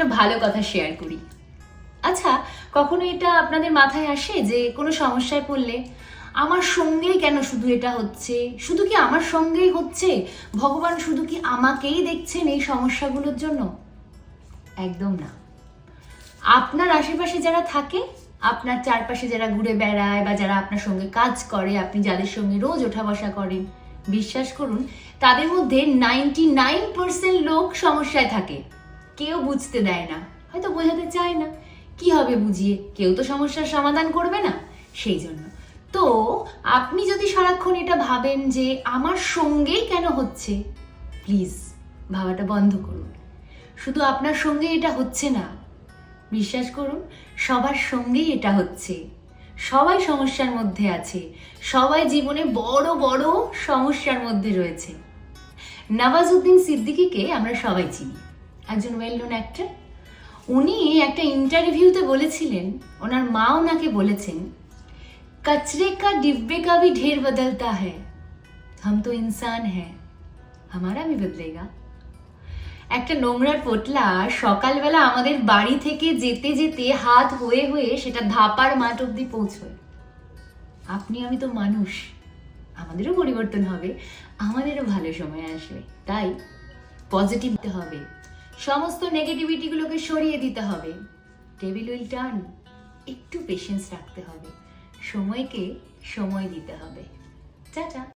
একটা ভালো কথা শেয়ার করি। আচ্ছা, কখনো এটা আপনাদের মাথায় আসে যে কোনো সমস্যায় পড়লে আমার সঙ্গেই কেন শুধু এটা হচ্ছে, শুধু কি আমার সঙ্গেই হচ্ছে, ভগবান শুধু কি আমাকেই দেখছেন এই সমস্যাগুলোর জন্য? একদম না। আপনার আশেপাশে যারা থাকে, আপনার চারপাশে যারা ঘুরে বেড়ায় বা যারা আপনার সঙ্গে কাজ করে, আপনি যাদের সঙ্গে রোজ ওঠা বসা করেন, বিশ্বাস করুন তাদের মধ্যে 99% লোক সমস্যায় থাকে। কেউ বুঝতে দেয় না, হয়তো বোঝাতে চায় না। কি হবে বুঝিয়ে? কেউ তো সমস্যার সমাধান করবে না। সেই জন্য তো আপনি যদি সারাক্ষণ এটা ভাবেন যে আমার সঙ্গেই কেন হচ্ছে, প্লিজ ভাবাটা বন্ধ করুন। শুধু আপনার সঙ্গে এটা হচ্ছে না, বিশ্বাস করুন সবার সঙ্গেই এটা হচ্ছে। সবাই সমস্যার মধ্যে আছে, সবাই জীবনে বড় বড় সমস্যার মধ্যে রয়েছে। নওয়াজউদ্দিন সিদ্দিকীকে আমরা সবাই চিনি, একজন ওয়েল নোন অ্যাক্টর। উনি একটা ইন্টারভিউতে বলেছিলেন, ওনার মা ওনাকে বলেছেন, कचरे का डिब्बे का भी ढेर बदलता है, हम तो इंसान हैं, हमारा भी बदलेगा। একটা নোংরার পোটলা সকালবেলা আমাদের বাড়ি থেকে যেতে যেতে হাত হয়ে হয়ে সেটা ধাপার মাঠ অব্দি পৌঁছয়। আপনি আমি তো মানুষ, আমাদেরও পরিবর্তন হবে, আমাদেরও ভালো সময় আসবে। তাই পজিটিভ হতে হবে, সমস্ত নেগেটিভিটিগুলোকে সরিয়ে দিতে হবে। টেবিল উইল টার্ন, একটু পেশেন্স রাখতে হবে, সময়কে সময় দিতে হবে। টাটা।